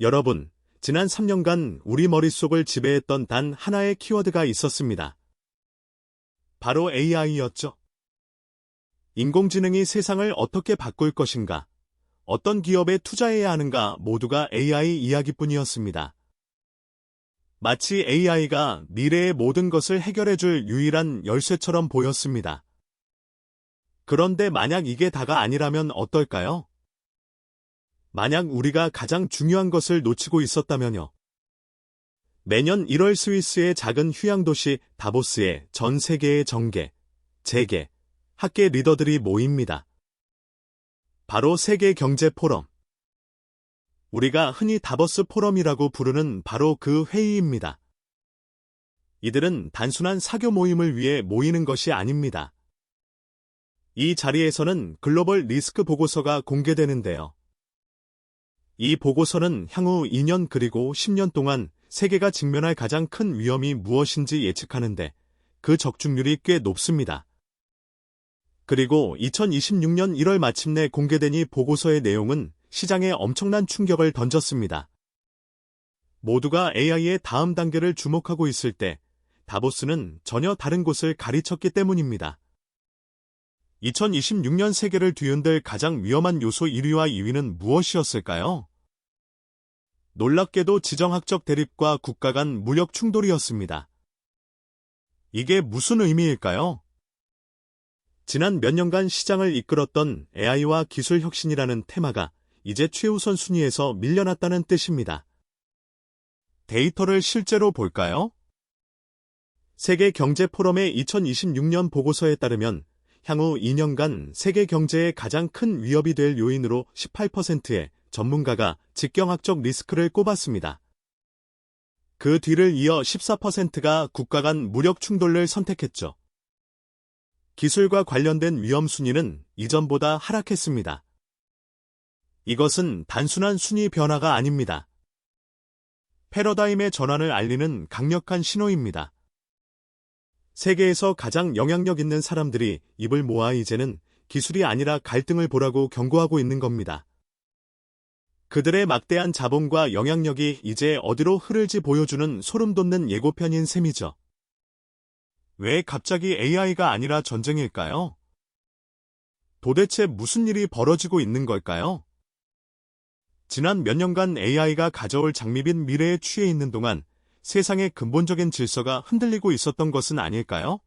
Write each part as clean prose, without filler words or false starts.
여러분, 지난 3년간 우리 머릿속을 지배했던 단 하나의 키워드가 있었습니다. 바로 AI였죠. 인공지능이 세상을 어떻게 바꿀 것인가, 어떤 기업에 투자해야 하는가 모두가 AI 이야기뿐이었습니다. 마치 AI가 미래의 모든 것을 해결해줄 유일한 열쇠처럼 보였습니다. 그런데 만약 이게 다가 아니라면 어떨까요? 만약 우리가 가장 중요한 것을 놓치고 있었다면요. 매년 1월 스위스의 작은 휴양도시 다보스에 전 세계의 정계, 재계, 학계 리더들이 모입니다. 바로 세계경제포럼. 우리가 흔히 다보스 포럼이라고 부르는 바로 그 회의입니다. 이들은 단순한 사교 모임을 위해 모이는 것이 아닙니다. 이 자리에서는 글로벌 리스크 보고서가 공개되는데요. 이 보고서는 향후 2년 그리고 10년 동안 세계가 직면할 가장 큰 위험이 무엇인지 예측하는데 그 적중률이 꽤 높습니다. 그리고 2026년 1월 마침내 공개된 이 보고서의 내용은 시장에 엄청난 충격을 던졌습니다. 모두가 AI의 다음 단계를 주목하고 있을 때 다보스는 전혀 다른 곳을 가리쳤기 때문입니다. 2026년 세계를 뒤흔들 가장 위험한 요소 1위와 2위는 무엇이었을까요? 놀랍게도 지정학적 대립과 국가 간 무력 충돌이었습니다. 이게 무슨 의미일까요? 지난 몇 년간 시장을 이끌었던 AI와 기술 혁신이라는 테마가 이제 최우선 순위에서 밀려났다는 뜻입니다. 데이터를 실제로 볼까요? 세계경제포럼의 2026년 보고서에 따르면 향후 2년간 세계 경제의 가장 큰 위협이 될 요인으로 18%의 전문가가 직경학적 리스크를 꼽았습니다. 그 뒤를 이어 14%가 국가 간 무력 충돌을 선택했죠. 기술과 관련된 위험 순위는 이전보다 하락했습니다. 이것은 단순한 순위 변화가 아닙니다. 패러다임의 전환을 알리는 강력한 신호입니다. 세계에서 가장 영향력 있는 사람들이 입을 모아 이제는 기술이 아니라 갈등을 보라고 경고하고 있는 겁니다. 그들의 막대한 자본과 영향력이 이제 어디로 흐를지 보여주는 소름 돋는 예고편인 셈이죠. 왜 갑자기 AI가 아니라 전쟁일까요? 도대체 무슨 일이 벌어지고 있는 걸까요? 지난 몇 년간 AI가 가져올 장밋빛 미래에 취해 있는 동안 세상의 근본적인 질서가 흔들리고 있었던 것은 아닐까요?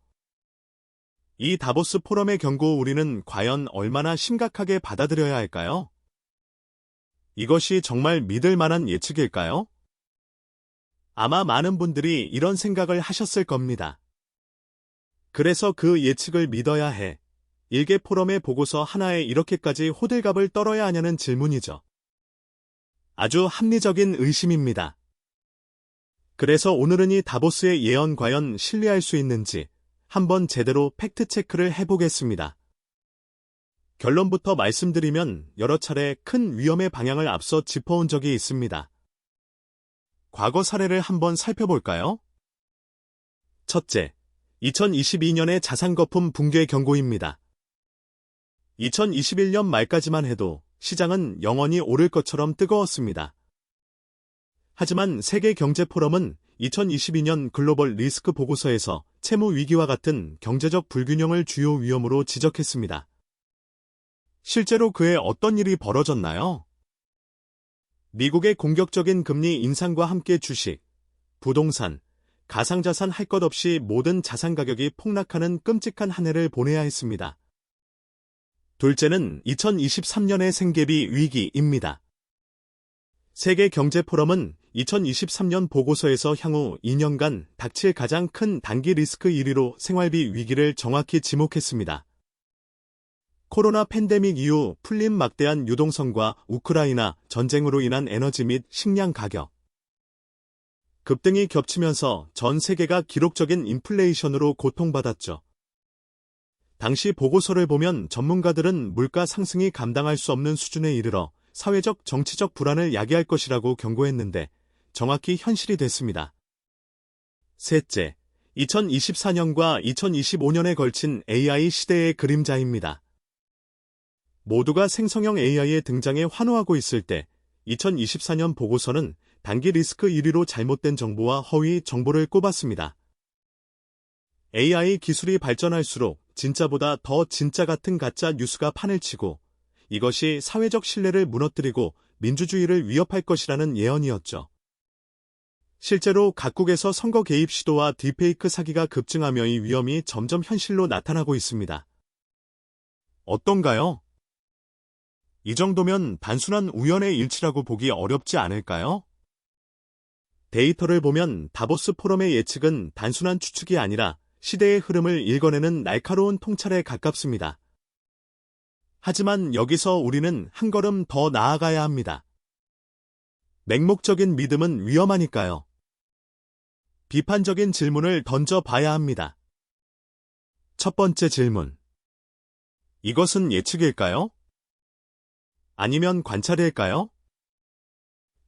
이 다보스 포럼의 경고 우리는 과연 얼마나 심각하게 받아들여야 할까요? 이것이 정말 믿을 만한 예측일까요? 아마 많은 분들이 이런 생각을 하셨을 겁니다. 그래서 그 예측을 믿어야 해. 일개 포럼의 보고서 하나에 이렇게까지 호들갑을 떨어야 하냐는 질문이죠. 아주 합리적인 의심입니다. 그래서 오늘은 이 다보스의 예언 과연 신뢰할 수 있는지 한번 제대로 팩트체크를 해보겠습니다. 결론부터 말씀드리면 여러 차례 큰 위험의 방향을 앞서 짚어온 적이 있습니다. 과거 사례를 한번 살펴볼까요? 첫째, 2022년의 자산거품 붕괴 경고입니다. 2021년 말까지만 해도 시장은 영원히 오를 것처럼 뜨거웠습니다. 하지만 세계경제포럼은 2022년 글로벌 리스크 보고서에서 채무 위기와 같은 경제적 불균형을 주요 위험으로 지적했습니다. 실제로 그에 어떤 일이 벌어졌나요? 미국의 공격적인 금리 인상과 함께 주식, 부동산, 가상자산 할 것 없이 모든 자산 가격이 폭락하는 끔찍한 한 해를 보내야 했습니다. 둘째는 2023년의 생계비 위기입니다. 세계경제포럼은 2023년 보고서에서 향후 2년간 닥칠 가장 큰 단기 리스크 1위로 생활비 위기를 정확히 지목했습니다. 코로나 팬데믹 이후 풀린 막대한 유동성과 우크라이나 전쟁으로 인한 에너지 및 식량 가격 급등이 겹치면서 전 세계가 기록적인 인플레이션으로 고통받았죠. 당시 보고서를 보면 전문가들은 물가 상승이 감당할 수 없는 수준에 이르러 사회적 정치적 불안을 야기할 것이라고 경고했는데 정확히 현실이 됐습니다. 셋째, 2024년과 2025년에 걸친 AI 시대의 그림자입니다. 모두가 생성형 AI의 등장에 환호하고 있을 때 2024년 보고서는 단기 리스크 1위로 잘못된 정보와 허위 정보를 꼽았습니다. AI 기술이 발전할수록 진짜보다 더 진짜 같은 가짜 뉴스가 판을 치고 이것이 사회적 신뢰를 무너뜨리고 민주주의를 위협할 것이라는 예언이었죠. 실제로 각국에서 선거 개입 시도와 딥페이크 사기가 급증하며 이 위험이 점점 현실로 나타나고 있습니다. 어떤가요? 이 정도면 단순한 우연의 일치라고 보기 어렵지 않을까요? 데이터를 보면 다보스 포럼의 예측은 단순한 추측이 아니라 시대의 흐름을 읽어내는 날카로운 통찰에 가깝습니다. 하지만 여기서 우리는 한 걸음 더 나아가야 합니다. 맹목적인 믿음은 위험하니까요. 비판적인 질문을 던져봐야 합니다. 첫 번째 질문. 이것은 예측일까요? 아니면 관찰일까요?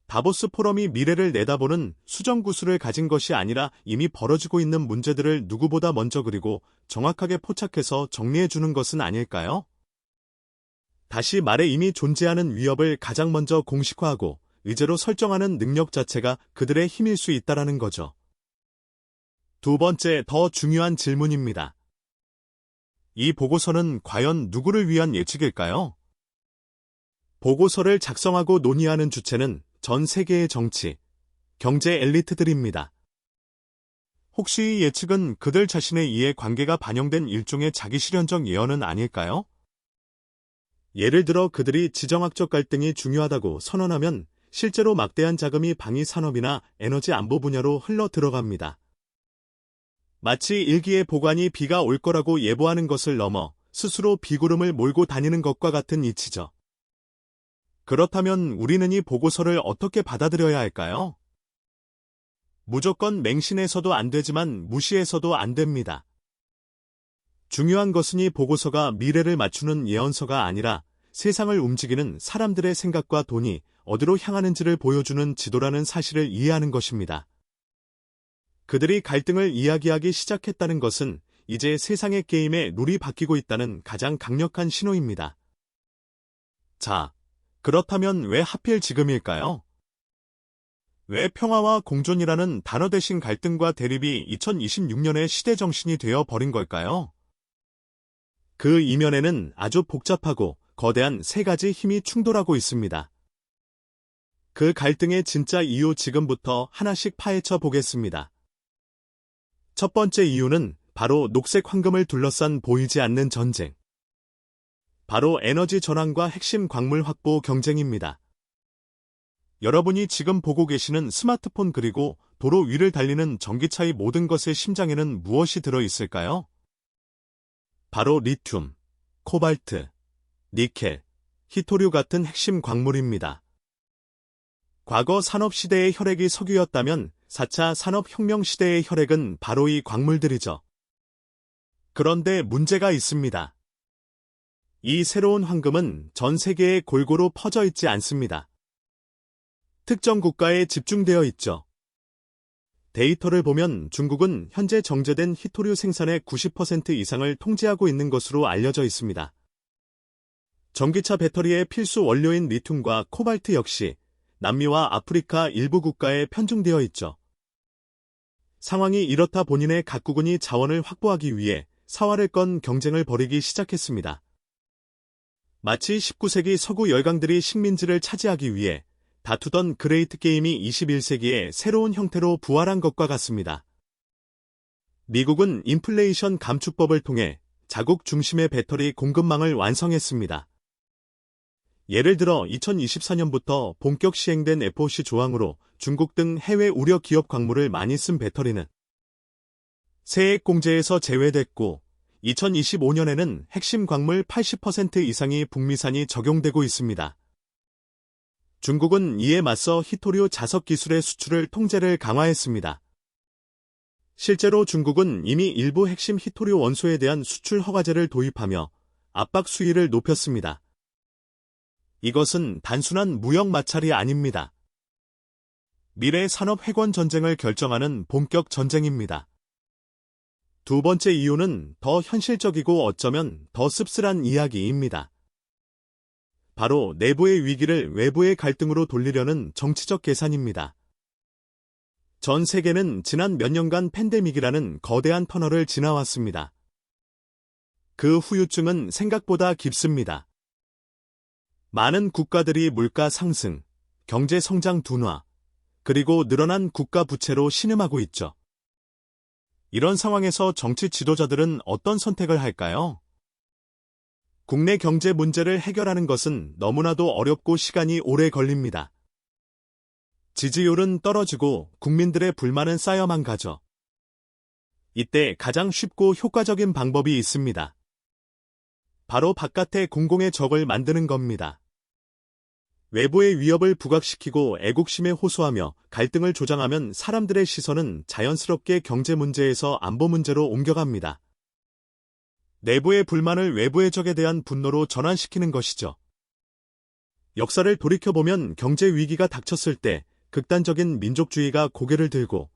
다보스 포럼이 미래를 내다보는 수정구슬을 가진 것이 아니라 이미 벌어지고 있는 문제들을 누구보다 먼저 그리고 정확하게 포착해서 정리해주는 것은 아닐까요? 다시 말해 이미 존재하는 위협을 가장 먼저 공식화하고 의제로 설정하는 능력 자체가 그들의 힘일 수 있다는 거죠. 두 번째, 더 중요한 질문입니다. 이 보고서는 과연 누구를 위한 예측일까요? 보고서를 작성하고 논의하는 주체는 전 세계의 정치, 경제 엘리트들입니다. 혹시 이 예측은 그들 자신의 이해관계가 반영된 일종의 자기실현적 예언은 아닐까요? 예를 들어 그들이 지정학적 갈등이 중요하다고 선언하면 실제로 막대한 자금이 방위 산업이나 에너지 안보 분야로 흘러 들어갑니다. 마치 일기에 보관이 비가 올 거라고 예보하는 것을 넘어 스스로 비구름을 몰고 다니는 것과 같은 이치죠. 그렇다면 우리는 이 보고서를 어떻게 받아들여야 할까요? 무조건 맹신해서도 안 되지만 무시해서도 안 됩니다. 중요한 것은 이 보고서가 미래를 맞추는 예언서가 아니라 세상을 움직이는 사람들의 생각과 돈이 어디로 향하는지를 보여주는 지도라는 사실을 이해하는 것입니다. 그들이 갈등을 이야기하기 시작했다는 것은 이제 세상의 게임의 룰이 바뀌고 있다는 가장 강력한 신호입니다. 자, 그렇다면 왜 하필 지금일까요? 왜 평화와 공존이라는 단어 대신 갈등과 대립이 2026년의 시대 정신이 되어 버린 걸까요? 그 이면에는 아주 복잡하고 거대한 세 가지 힘이 충돌하고 있습니다. 그 갈등의 진짜 이유 지금부터 하나씩 파헤쳐 보겠습니다. 첫 번째 이유는 바로 녹색 황금을 둘러싼 보이지 않는 전쟁. 바로 에너지 전환과 핵심 광물 확보 경쟁입니다. 여러분이 지금 보고 계시는 스마트폰 그리고 도로 위를 달리는 전기차의 모든 것의 심장에는 무엇이 들어 있을까요? 바로 리튬, 코발트, 니켈, 히토류 같은 핵심 광물입니다. 과거 산업시대의 혈액이 석유였다면 4차 산업혁명 시대의 혈액은 바로 이 광물들이죠. 그런데 문제가 있습니다. 이 새로운 황금은 전 세계에 골고루 퍼져 있지 않습니다. 특정 국가에 집중되어 있죠. 데이터를 보면 중국은 현재 정제된 히토류 생산의 90% 이상을 통제하고 있는 것으로 알려져 있습니다. 전기차 배터리의 필수 원료인 리튬과 코발트 역시 남미와 아프리카 일부 국가에 편중되어 있죠. 상황이 이렇다 보니 각국이 자원을 확보하기 위해 사활을 건 경쟁을 벌이기 시작했습니다. 마치 19세기 서구 열강들이 식민지를 차지하기 위해 다투던 그레이트 게임이 21세기의 새로운 형태로 부활한 것과 같습니다. 미국은 인플레이션 감축법을 통해 자국 중심의 배터리 공급망을 완성했습니다. 예를 들어 2024년부터 본격 시행된 FOC 조항으로 중국 등 해외 우려 기업 광물을 많이 쓴 배터리는 세액 공제에서 제외됐고 2025년에는 핵심 광물 80% 이상이 북미산이 적용되고 있습니다. 중국은 이에 맞서 히토류 자석 기술의 수출을 통제를 강화했습니다. 실제로 중국은 이미 일부 핵심 히토류 원소에 대한 수출 허가제를 도입하며 압박 수위를 높였습니다. 이것은 단순한 무역 마찰이 아닙니다. 미래 산업 회권 전쟁을 결정하는 본격 전쟁입니다. 두 번째 이유는 더 현실적이고 어쩌면 더 씁쓸한 이야기입니다. 바로 내부의 위기를 외부의 갈등으로 돌리려는 정치적 계산입니다. 전 세계는 지난 몇 년간 팬데믹이라는 거대한 터널을 지나왔습니다. 그 후유증은 생각보다 깊습니다. 많은 국가들이 물가 상승, 경제 성장 둔화, 그리고 늘어난 국가 부채로 신음하고 있죠. 이런 상황에서 정치 지도자들은 어떤 선택을 할까요? 국내 경제 문제를 해결하는 것은 너무나도 어렵고 시간이 오래 걸립니다. 지지율은 떨어지고 국민들의 불만은 쌓여만 가죠. 이때 가장 쉽고 효과적인 방법이 있습니다. 바로 바깥에 공공의 적을 만드는 겁니다. 외부의 위협을 부각시키고 애국심에 호소하며 갈등을 조장하면 사람들의 시선은 자연스럽게 경제 문제에서 안보 문제로 옮겨갑니다. 내부의 불만을 외부의 적에 대한 분노로 전환시키는 것이죠. 역사를 돌이켜보면 경제 위기가 닥쳤을 때 극단적인 민족주의가 고개를 들고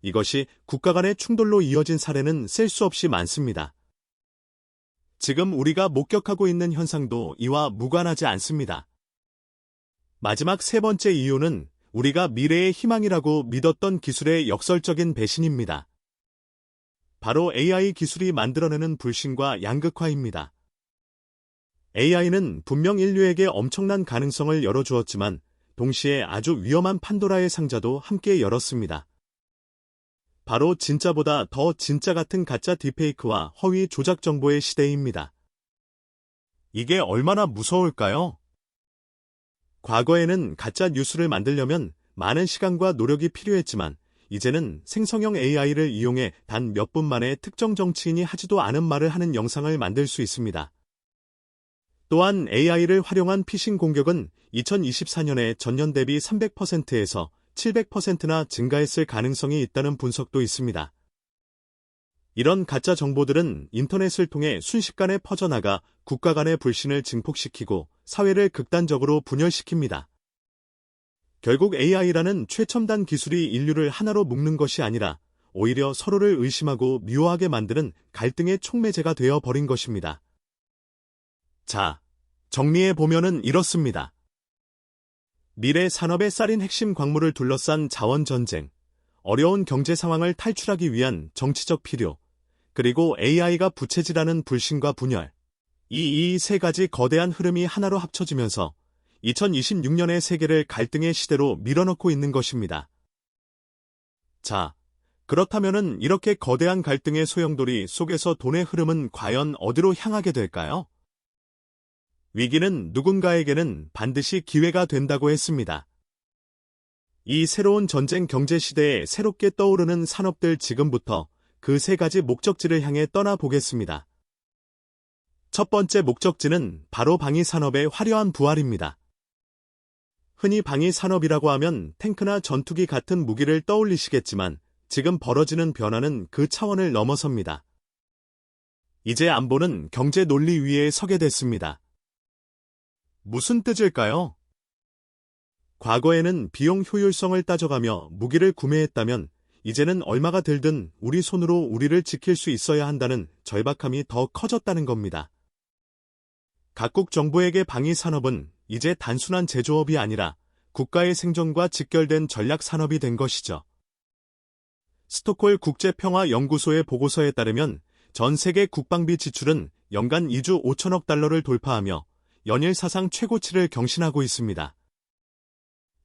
이것이 국가 간의 충돌로 이어진 사례는 셀 수 없이 많습니다. 지금 우리가 목격하고 있는 현상도 이와 무관하지 않습니다. 마지막 세 번째 이유는 우리가 미래의 희망이라고 믿었던 기술의 역설적인 배신입니다. 바로 AI 기술이 만들어내는 불신과 양극화입니다. AI는 분명 인류에게 엄청난 가능성을 열어주었지만 동시에 아주 위험한 판도라의 상자도 함께 열었습니다. 바로 진짜보다 더 진짜 같은 가짜 딥페이크와 허위 조작 정보의 시대입니다. 이게 얼마나 무서울까요? 과거에는 가짜 뉴스를 만들려면 많은 시간과 노력이 필요했지만 이제는 생성형 AI를 이용해 단 몇 분 만에 특정 정치인이 하지도 않은 말을 하는 영상을 만들 수 있습니다. 또한 AI를 활용한 피싱 공격은 2024년에 전년 대비 300%에서 700%나 증가했을 가능성이 있다는 분석도 있습니다. 이런 가짜 정보들은 인터넷을 통해 순식간에 퍼져나가 국가 간의 불신을 증폭시키고 사회를 극단적으로 분열시킵니다. 결국 AI라는 최첨단 기술이 인류를 하나로 묶는 것이 아니라 오히려 서로를 의심하고 미워하게 만드는 갈등의 촉매제가 되어 버린 것입니다. 자, 정리해보면은 이렇습니다. 미래 산업의 쌀인 핵심 광물을 둘러싼 자원 전쟁, 어려운 경제 상황을 탈출하기 위한 정치적 필요, 그리고 AI가 부채질하는 불신과 분열. 이 세 가지 거대한 흐름이 하나로 합쳐지면서 2026년의 세계를 갈등의 시대로 밀어넣고 있는 것입니다. 자, 그렇다면은 이렇게 거대한 갈등의 소용돌이 속에서 돈의 흐름은 과연 어디로 향하게 될까요? 위기는 누군가에게는 반드시 기회가 된다고 했습니다. 이 새로운 전쟁 경제 시대에 새롭게 떠오르는 산업들 지금부터 그 세 가지 목적지를 향해 떠나보겠습니다. 첫 번째 목적지는 바로 방위 산업의 화려한 부활입니다. 흔히 방위 산업이라고 하면 탱크나 전투기 같은 무기를 떠올리시겠지만 지금 벌어지는 변화는 그 차원을 넘어섭니다. 이제 안보는 경제 논리 위에 서게 됐습니다. 무슨 뜻일까요? 과거에는 비용 효율성을 따져가며 무기를 구매했다면 이제는 얼마가 들든 우리 손으로 우리를 지킬 수 있어야 한다는 절박함이 더 커졌다는 겁니다. 각국 정부에게 방위 산업은 이제 단순한 제조업이 아니라 국가의 생존과 직결된 전략 산업이 된 것이죠. 스톡홀 국제평화연구소의 보고서에 따르면 전 세계 국방비 지출은 연간 2조 5천억 달러를 돌파하며 연일 사상 최고치를 경신하고 있습니다.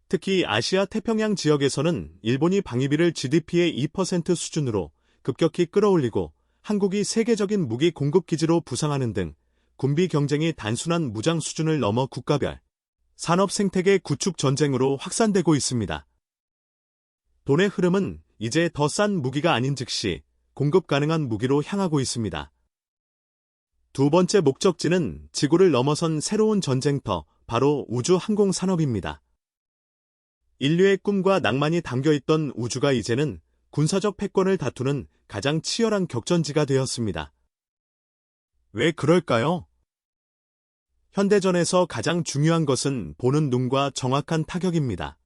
특히 아시아 태평양 지역에서는 일본이 방위비를 GDP의 2% 수준으로 급격히 끌어올리고 한국이 세계적인 무기 공급 기지로 부상하는 등 군비 경쟁이 단순한 무장 수준을 넘어 국가별 산업 생태계 구축 전쟁으로 확산되고 있습니다. 돈의 흐름은 이제 더 싼 무기가 아닌 즉시 공급 가능한 무기로 향하고 있습니다. 두 번째 목적지는 지구를 넘어선 새로운 전쟁터, 바로 우주 항공 산업입니다. 인류의 꿈과 낭만이 담겨있던 우주가 이제는 군사적 패권을 다투는 가장 치열한 격전지가 되었습니다. 왜 그럴까요? 현대전에서 가장 중요한 것은 보는 눈과 정확한 타격입니다.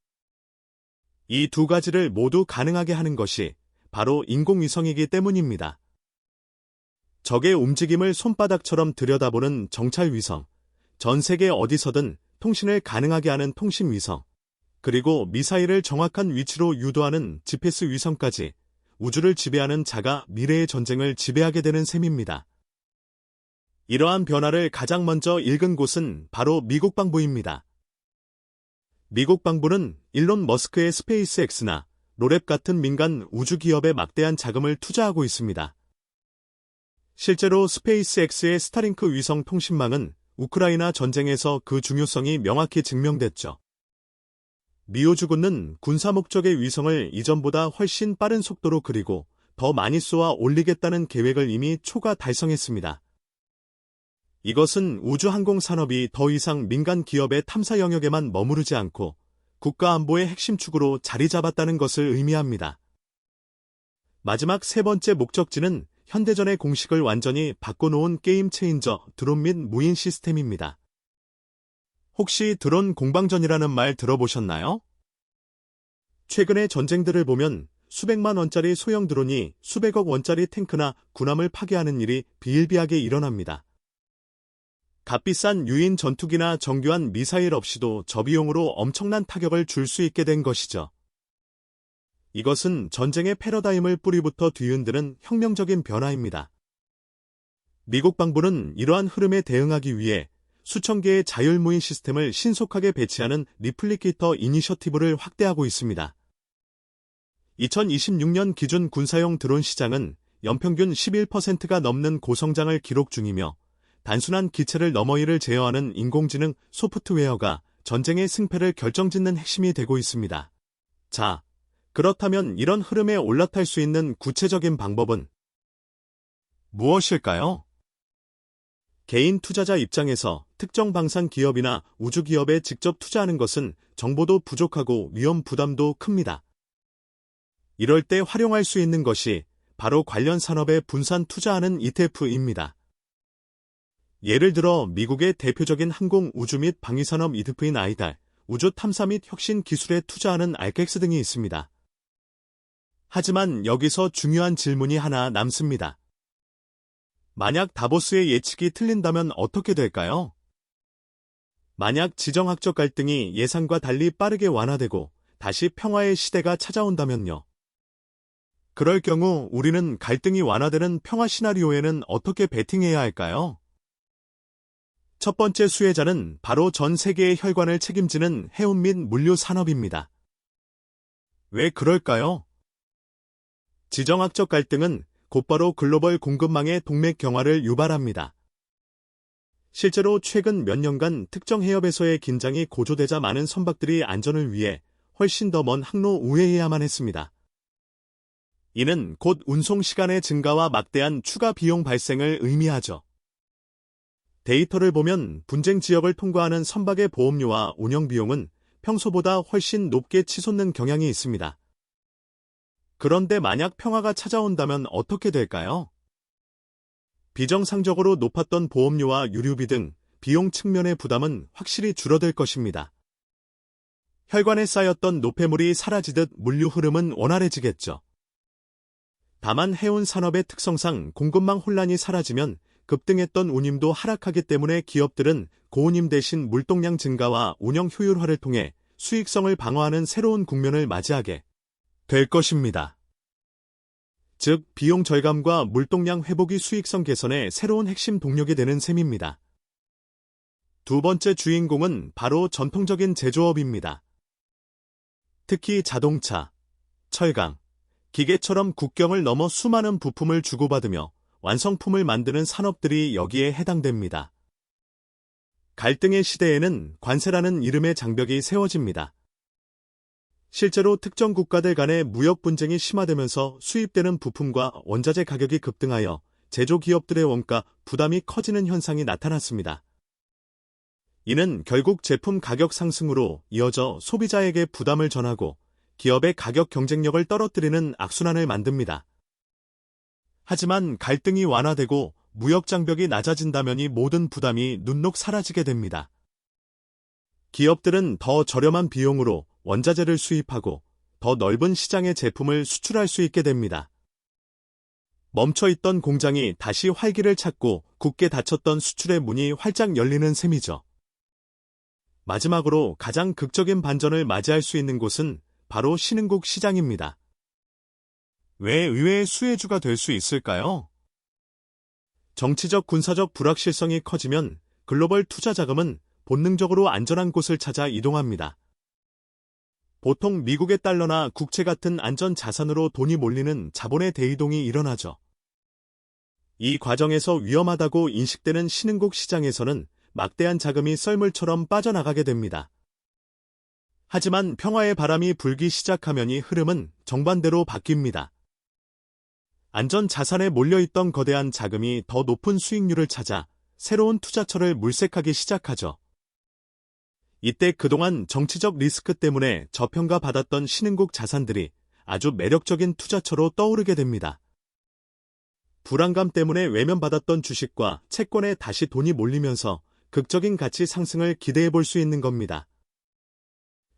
이 두 가지를 모두 가능하게 하는 것이 바로 인공위성이기 때문입니다. 적의 움직임을 손바닥처럼 들여다보는 정찰위성, 전 세계 어디서든 통신을 가능하게 하는 통신위성, 그리고 미사일을 정확한 위치로 유도하는 GPS 위성까지 우주를 지배하는 자가 미래의 전쟁을 지배하게 되는 셈입니다. 이러한 변화를 가장 먼저 읽은 곳은 바로 미국 방부입니다. 미국 방부는 일론 머스크의 스페이스X나 로랩 같은 민간 우주 기업에 막대한 자금을 투자하고 있습니다. 실제로 스페이스X의 스타링크 위성 통신망은 우크라이나 전쟁에서 그 중요성이 명확히 증명됐죠. 미우주군은 군사 목적의 위성을 이전보다 훨씬 빠른 속도로 그리고 더 많이 쏘아 올리겠다는 계획을 이미 초과 달성했습니다. 이것은 우주항공 산업이 더 이상 민간 기업의 탐사 영역에만 머무르지 않고 국가 안보의 핵심 축으로 자리 잡았다는 것을 의미합니다. 마지막 세 번째 목적지는 현대전의 공식을 완전히 바꿔놓은 게임 체인저 드론 및 무인 시스템입니다. 혹시 드론 공방전이라는 말 들어보셨나요? 최근의 전쟁들을 보면 수백만 원짜리 소형 드론이 수백억 원짜리 탱크나 군함을 파괴하는 일이 비일비하게 일어납니다. 값비싼 유인 전투기나 정교한 미사일 없이도 저비용으로 엄청난 타격을 줄 수 있게 된 것이죠. 이것은 전쟁의 패러다임을 뿌리부터 뒤흔드는 혁명적인 변화입니다. 미국 방부는 이러한 흐름에 대응하기 위해 수천 개의 자율무인 시스템을 신속하게 배치하는 리플리케이터 이니셔티브를 확대하고 있습니다. 2026년 기준 군사용 드론 시장은 연평균 11%가 넘는 고성장을 기록 중이며 단순한 기체를 넘어 이를 제어하는 인공지능 소프트웨어가 전쟁의 승패를 결정짓는 핵심이 되고 있습니다. 자, 그렇다면 이런 흐름에 올라탈 수 있는 구체적인 방법은 무엇일까요? 개인 투자자 입장에서 특정 방산 기업이나 우주 기업에 직접 투자하는 것은 정보도 부족하고 위험 부담도 큽니다. 이럴 때 활용할 수 있는 것이 바로 관련 산업에 분산 투자하는 ETF입니다. 예를 들어 미국의 대표적인 항공 우주 및 방위산업 ETF인 아이달, 우주 탐사 및 혁신 기술에 투자하는 알텍스 등이 있습니다. 하지만 여기서 중요한 질문이 하나 남습니다. 만약 다보스의 예측이 틀린다면 어떻게 될까요? 만약 지정학적 갈등이 예상과 달리 빠르게 완화되고 다시 평화의 시대가 찾아온다면요. 그럴 경우 우리는 갈등이 완화되는 평화 시나리오에는 어떻게 베팅해야 할까요? 첫 번째 수혜자는 바로 전 세계의 혈관을 책임지는 해운 및 물류 산업입니다. 왜 그럴까요? 지정학적 갈등은 곧바로 글로벌 공급망의 동맥 경화를 유발합니다. 실제로 최근 몇 년간 특정 해협에서의 긴장이 고조되자 많은 선박들이 안전을 위해 훨씬 더 먼 항로 우회해야만 했습니다. 이는 곧 운송 시간의 증가와 막대한 추가 비용 발생을 의미하죠. 데이터를 보면 분쟁 지역을 통과하는 선박의 보험료와 운영 비용은 평소보다 훨씬 높게 치솟는 경향이 있습니다. 그런데 만약 평화가 찾아온다면 어떻게 될까요? 비정상적으로 높았던 보험료와 유류비 등 비용 측면의 부담은 확실히 줄어들 것입니다. 혈관에 쌓였던 노폐물이 사라지듯 물류 흐름은 원활해지겠죠. 다만 해운 산업의 특성상 공급망 혼란이 사라지면 급등했던 운임도 하락하기 때문에 기업들은 고운임 대신 물동량 증가와 운영 효율화를 통해 수익성을 방어하는 새로운 국면을 맞이하게 될 것입니다. 즉, 비용 절감과 물동량 회복이 수익성 개선의 새로운 핵심 동력이 되는 셈입니다. 두 번째 주인공은 바로 전통적인 제조업입니다. 특히 자동차, 철강, 기계처럼 국경을 넘어 수많은 부품을 주고받으며 완성품을 만드는 산업들이 여기에 해당됩니다. 갈등의 시대에는 관세라는 이름의 장벽이 세워집니다. 실제로 특정 국가들 간의 무역 분쟁이 심화되면서 수입되는 부품과 원자재 가격이 급등하여 제조기업들의 원가 부담이 커지는 현상이 나타났습니다. 이는 결국 제품 가격 상승으로 이어져 소비자에게 부담을 전하고 기업의 가격 경쟁력을 떨어뜨리는 악순환을 만듭니다. 하지만 갈등이 완화되고 무역 장벽이 낮아진다면 이 모든 부담이 눈녹 사라지게 됩니다. 기업들은 더 저렴한 비용으로 원자재를 수입하고 더 넓은 시장의 제품을 수출할 수 있게 됩니다. 멈춰있던 공장이 다시 활기를 찾고 굳게 닫혔던 수출의 문이 활짝 열리는 셈이죠. 마지막으로 가장 극적인 반전을 맞이할 수 있는 곳은 바로 신흥국 시장입니다. 왜 의외의 수혜주가 될 수 있을까요? 정치적 군사적 불확실성이 커지면 글로벌 투자 자금은 본능적으로 안전한 곳을 찾아 이동합니다. 보통 미국의 달러나 국채 같은 안전 자산으로 돈이 몰리는 자본의 대이동이 일어나죠. 이 과정에서 위험하다고 인식되는 신흥국 시장에서는 막대한 자금이 썰물처럼 빠져나가게 됩니다. 하지만 평화의 바람이 불기 시작하면 이 흐름은 정반대로 바뀝니다. 안전 자산에 몰려있던 거대한 자금이 더 높은 수익률을 찾아 새로운 투자처를 물색하기 시작하죠. 이때 그동안 정치적 리스크 때문에 저평가받았던 신흥국 자산들이 아주 매력적인 투자처로 떠오르게 됩니다. 불안감 때문에 외면받았던 주식과 채권에 다시 돈이 몰리면서 극적인 가치 상승을 기대해 볼 수 있는 겁니다.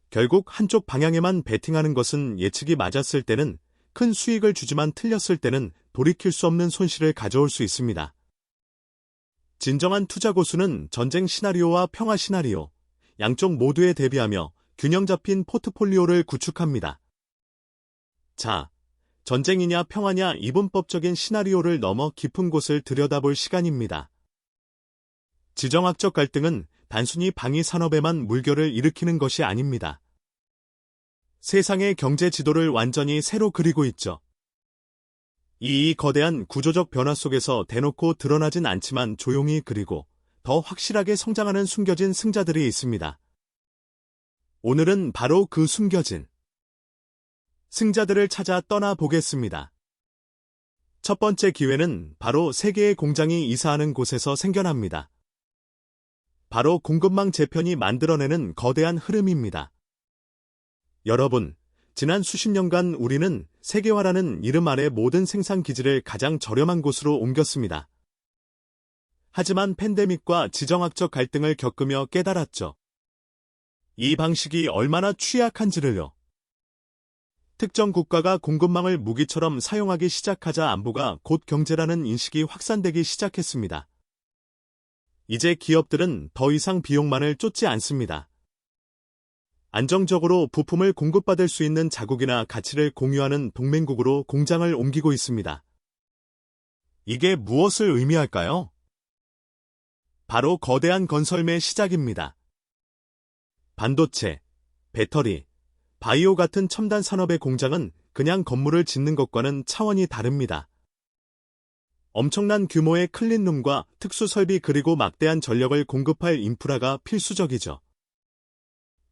결국 한쪽 방향에만 베팅하는 것은 예측이 맞았을 때는 큰 수익을 주지만 틀렸을 때는 돌이킬 수 없는 손실을 가져올 수 있습니다. 진정한 투자 고수는 전쟁 시나리오와 평화 시나리오, 양쪽 모두에 대비하며 균형 잡힌 포트폴리오를 구축합니다. 자, 전쟁이냐 평화냐 이분법적인 시나리오를 넘어 깊은 곳을 들여다볼 시간입니다. 지정학적 갈등은 단순히 방위 산업에만 물결을 일으키는 것이 아닙니다. 세상의 경제 지도를 완전히 새로 그리고 있죠. 이 거대한 구조적 변화 속에서 대놓고 드러나진 않지만 조용히 그리고 더 확실하게 성장하는 숨겨진 승자들이 있습니다. 오늘은 바로 그 숨겨진 승자들을 찾아 떠나보겠습니다. 첫 번째 기회는 바로 세계의 공장이 이사하는 곳에서 생겨납니다. 바로 공급망 재편이 만들어내는 거대한 흐름입니다. 여러분, 지난 수십 년간 우리는 세계화라는 이름 아래 모든 생산 기지를 가장 저렴한 곳으로 옮겼습니다. 하지만 팬데믹과 지정학적 갈등을 겪으며 깨달았죠. 이 방식이 얼마나 취약한지를요. 특정 국가가 공급망을 무기처럼 사용하기 시작하자 안보가 곧 경제라는 인식이 확산되기 시작했습니다. 이제 기업들은 더 이상 비용만을 쫓지 않습니다. 안정적으로 부품을 공급받을 수 있는 자국이나 가치를 공유하는 동맹국으로 공장을 옮기고 있습니다. 이게 무엇을 의미할까요? 바로 거대한 건설매의 시작입니다. 반도체, 배터리, 바이오 같은 첨단 산업의 공장은 그냥 건물을 짓는 것과는 차원이 다릅니다. 엄청난 규모의 클린룸과 특수 설비 그리고 막대한 전력을 공급할 인프라가 필수적이죠.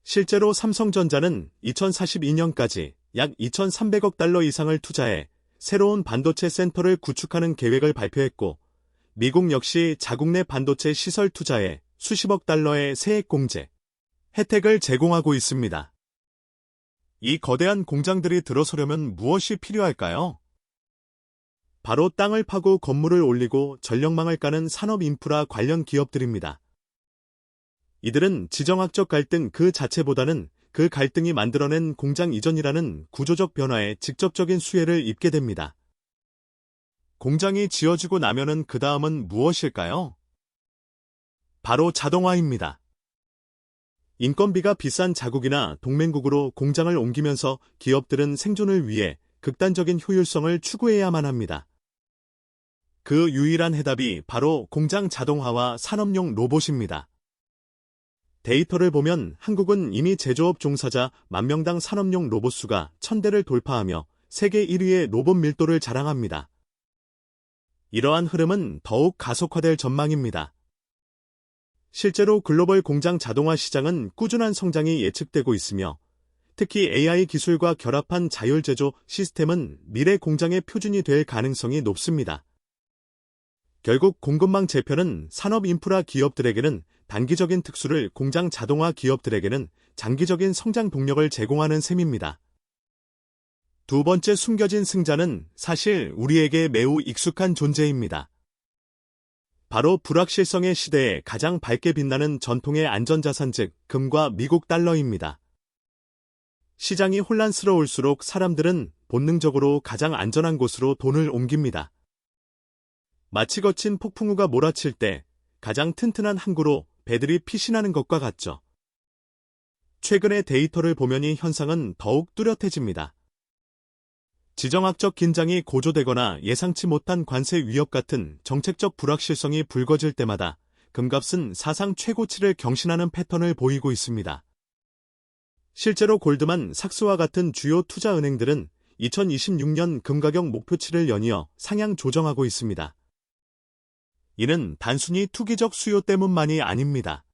실제로 삼성전자는 2042년까지 약 2,300억 달러 이상을 투자해 새로운 반도체 센터를 구축하는 계획을 발표했고, 미국 역시 자국 내 반도체 시설 투자에 수십억 달러의 세액 공제 혜택을 제공하고 있습니다. 이 거대한 공장들이 들어서려면 무엇이 필요할까요? 바로 땅을 파고 건물을 올리고 전력망을 까는 산업 인프라 관련 기업들입니다. 이들은 지정학적 갈등 그 자체보다는 그 갈등이 만들어낸 공장 이전이라는 구조적 변화에 직접적인 수혜를 입게 됩니다. 공장이 지어지고 나면은 그 다음은 무엇일까요? 바로 자동화입니다. 인건비가 비싼 자국이나 동맹국으로 공장을 옮기면서 기업들은 생존을 위해 극단적인 효율성을 추구해야만 합니다. 그 유일한 해답이 바로 공장 자동화와 산업용 로봇입니다. 데이터를 보면 한국은 이미 제조업 종사자 10,000명당 산업용 로봇 수가 1,000대를 돌파하며 세계 1위의 로봇 밀도를 자랑합니다. 이러한 흐름은 더욱 가속화될 전망입니다. 실제로 글로벌 공장 자동화 시장은 꾸준한 성장이 예측되고 있으며, 특히 AI 기술과 결합한 자율 제조 시스템은 미래 공장의 표준이 될 가능성이 높습니다. 결국 공급망 재편은 산업 인프라 기업들에게는 단기적인 특수를, 공장 자동화 기업들에게는 장기적인 성장 동력을 제공하는 셈입니다. 두 번째 숨겨진 승자는 사실 우리에게 매우 익숙한 존재입니다. 바로 불확실성의 시대에 가장 밝게 빛나는 전통의 안전자산 즉 금과 미국 달러입니다. 시장이 혼란스러울수록 사람들은 본능적으로 가장 안전한 곳으로 돈을 옮깁니다. 마치 거친 폭풍우가 몰아칠 때 가장 튼튼한 항구로 배들이 피신하는 것과 같죠. 최근의 데이터를 보면 이 현상은 더욱 뚜렷해집니다. 지정학적 긴장이 고조되거나 예상치 못한 관세 위협 같은 정책적 불확실성이 불거질 때마다 금값은 사상 최고치를 경신하는 패턴을 보이고 있습니다. 실제로 골드만 삭스와 같은 주요 투자은행들은 2026년 금가격 목표치를 연이어 상향 조정하고 있습니다. 이는 단순히 투기적 수요 때문만이 아닙니다.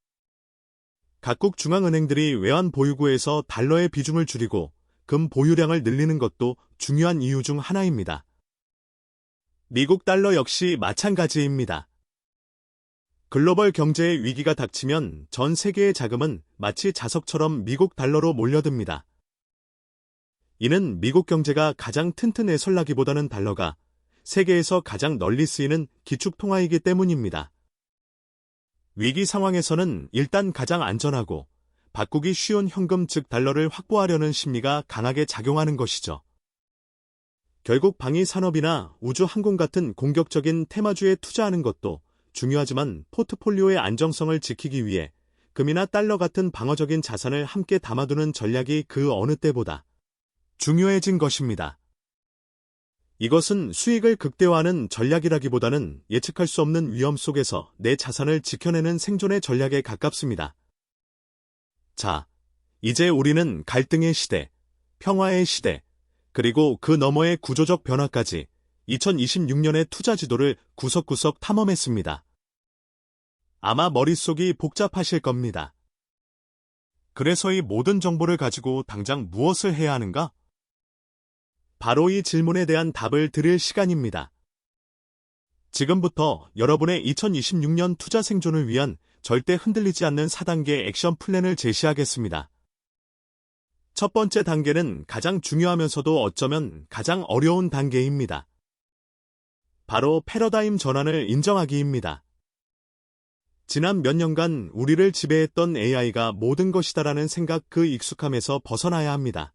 각국 중앙은행들이 외환 보유고에서 달러의 비중을 줄이고 금 보유량을 늘리는 것도 중요한 이유 중 하나입니다. 미국 달러 역시 마찬가지입니다. 글로벌 경제의 위기가 닥치면 전 세계의 자금은 마치 자석처럼 미국 달러로 몰려듭니다. 이는 미국 경제가 가장 튼튼해설라기보다는 달러가 세계에서 가장 널리 쓰이는 기축통화이기 때문입니다. 위기 상황에서는 일단 가장 안전하고 바꾸기 쉬운 현금 즉 달러를 확보하려는 심리가 강하게 작용하는 것이죠. 결국 방위 산업이나 우주 항공 같은 공격적인 테마주에 투자하는 것도 중요하지만 포트폴리오의 안정성을 지키기 위해 금이나 달러 같은 방어적인 자산을 함께 담아두는 전략이 그 어느 때보다 중요해진 것입니다. 이것은 수익을 극대화하는 전략이라기보다는 예측할 수 없는 위험 속에서 내 자산을 지켜내는 생존의 전략에 가깝습니다. 자, 이제 우리는 갈등의 시대, 평화의 시대, 그리고 그 너머의 구조적 변화까지 2026년의 투자 지도를 구석구석 탐험했습니다. 아마 머릿속이 복잡하실 겁니다. 그래서 이 모든 정보를 가지고 당장 무엇을 해야 하는가? 바로 이 질문에 대한 답을 드릴 시간입니다. 지금부터 여러분의 2026년 투자 생존을 위한 절대 흔들리지 않는 4단계 액션 플랜을 제시하겠습니다. 첫 번째 단계는 가장 중요하면서도 어쩌면 가장 어려운 단계입니다. 바로 패러다임 전환을 인정하기입니다. 지난 몇 년간 우리를 지배했던 AI가 모든 것이다라는 생각 그 익숙함에서 벗어나야 합니다.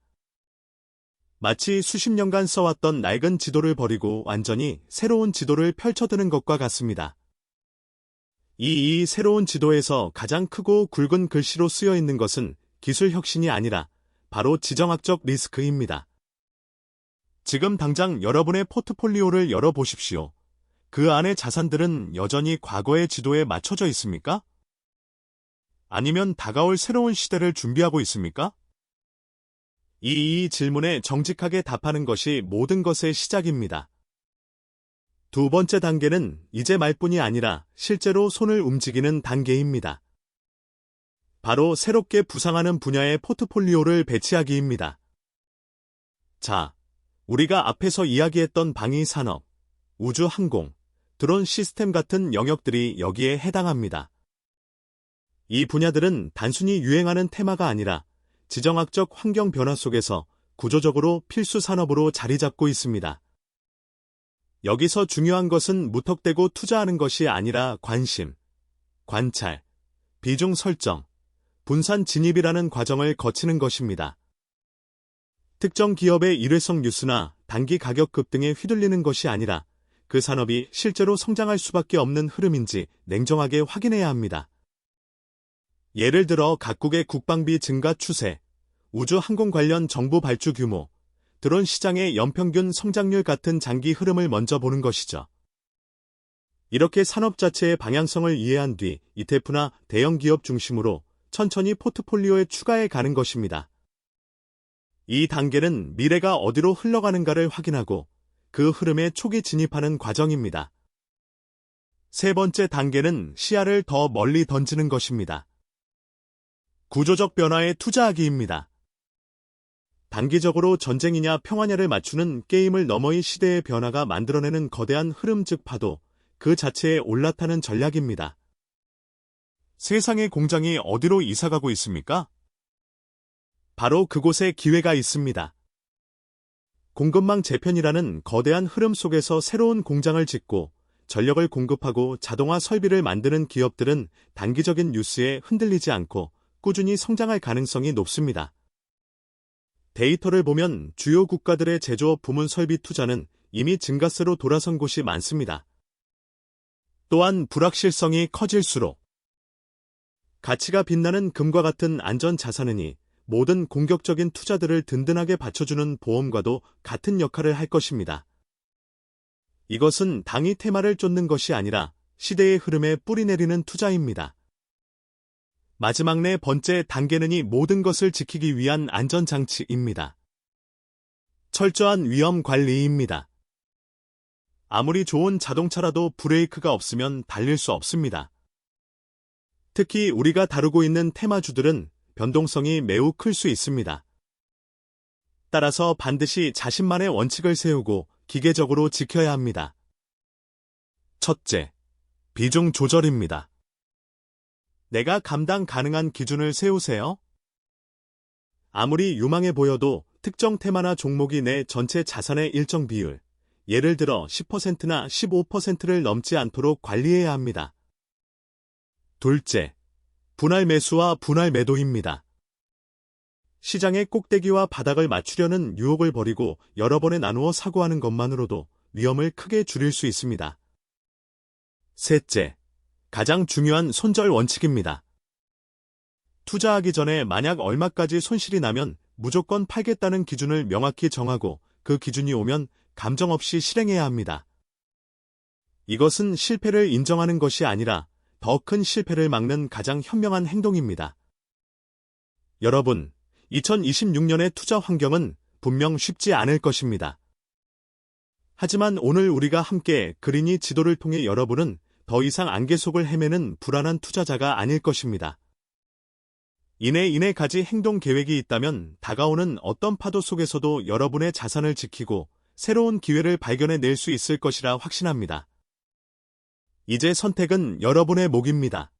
마치 수십 년간 써왔던 낡은 지도를 버리고 완전히 새로운 지도를 펼쳐드는 것과 같습니다. 이 새로운 지도에서 가장 크고 굵은 글씨로 쓰여 있는 것은 기술 혁신이 아니라 바로 지정학적 리스크입니다. 지금 당장 여러분의 포트폴리오를 열어보십시오. 그 안의 자산들은 여전히 과거의 지도에 맞춰져 있습니까? 아니면 다가올 새로운 시대를 준비하고 있습니까? 이 질문에 정직하게 답하는 것이 모든 것의 시작입니다. 두 번째 단계는 이제 말뿐이 아니라 실제로 손을 움직이는 단계입니다. 바로 새롭게 부상하는 분야의 포트폴리오를 배치하기입니다. 자, 우리가 앞에서 이야기했던 방위 산업, 우주 항공, 드론 시스템 같은 영역들이 여기에 해당합니다. 이 분야들은 단순히 유행하는 테마가 아니라 지정학적 환경 변화 속에서 구조적으로 필수 산업으로 자리 잡고 있습니다. 여기서 중요한 것은 무턱대고 투자하는 것이 아니라 관심, 관찰, 비중 설정, 분산 진입이라는 과정을 거치는 것입니다. 특정 기업의 일회성 뉴스나 단기 가격 급등에 휘둘리는 것이 아니라 그 산업이 실제로 성장할 수밖에 없는 흐름인지 냉정하게 확인해야 합니다. 예를 들어 각국의 국방비 증가 추세, 우주 항공 관련 정부 발주 규모, 드론 시장의 연평균 성장률 같은 장기 흐름을 먼저 보는 것이죠. 이렇게 산업 자체의 방향성을 이해한 뒤 ETF나 대형 기업 중심으로 천천히 포트폴리오에 추가해 가는 것입니다. 이 단계는 미래가 어디로 흘러가는가를 확인하고 그 흐름에 초기 진입하는 과정입니다. 세 번째 단계는 시야를 더 멀리 던지는 것입니다. 구조적 변화에 투자하기입니다. 단기적으로 전쟁이냐 평화냐를 맞추는 게임을 넘어 이 시대의 변화가 만들어내는 거대한 흐름 즉 파도, 그 자체에 올라타는 전략입니다. 세상의 공장이 어디로 이사가고 있습니까? 바로 그곳에 기회가 있습니다. 공급망 재편이라는 거대한 흐름 속에서 새로운 공장을 짓고 전력을 공급하고 자동화 설비를 만드는 기업들은 단기적인 뉴스에 흔들리지 않고 꾸준히 성장할 가능성이 높습니다. 데이터를 보면 주요 국가들의 제조업 부문 설비 투자는 이미 증가세로 돌아선 곳이 많습니다. 또한 불확실성이 커질수록 가치가 빛나는 금과 같은 안전 자산은이 모든 공격적인 투자들을 든든하게 받쳐주는 보험과도 같은 역할을 할 것입니다. 이것은 당이 테마를 쫓는 것이 아니라 시대의 흐름에 뿌리내리는 투자입니다. 마지막 네 번째 단계는 이 모든 것을 지키기 위한 안전장치입니다. 철저한 위험 관리입니다. 아무리 좋은 자동차라도 브레이크가 없으면 달릴 수 없습니다. 특히 우리가 다루고 있는 테마주들은 변동성이 매우 클 수 있습니다. 따라서 반드시 자신만의 원칙을 세우고 기계적으로 지켜야 합니다. 첫째, 비중 조절입니다. 내가 감당 가능한 기준을 세우세요. 아무리 유망해 보여도 특정 테마나 종목이 내 전체 자산의 일정 비율, 예를 들어 10%나 15%를 넘지 않도록 관리해야 합니다. 둘째, 분할 매수와 분할 매도입니다. 시장의 꼭대기와 바닥을 맞추려는 유혹을 버리고 여러 번에 나누어 사고 하는 것만으로도 위험을 크게 줄일 수 있습니다. 셋째, 가장 중요한 손절 원칙입니다. 투자하기 전에 만약 얼마까지 손실이 나면 무조건 팔겠다는 기준을 명확히 정하고 그 기준이 오면 감정 없이 실행해야 합니다. 이것은 실패를 인정하는 것이 아니라 더 큰 실패를 막는 가장 현명한 행동입니다. 여러분, 2026년의 투자 환경은 분명 쉽지 않을 것입니다. 하지만 오늘 우리가 함께 그린 이 지도를 통해 여러분은 더 이상 안개 속을 헤매는 불안한 투자자가 아닐 것입니다. 이내 가지 행동 계획이 있다면 다가오는 어떤 파도 속에서도 여러분의 자산을 지키고 새로운 기회를 발견해낼 수 있을 것이라 확신합니다. 이제 선택은 여러분의 몫입니다.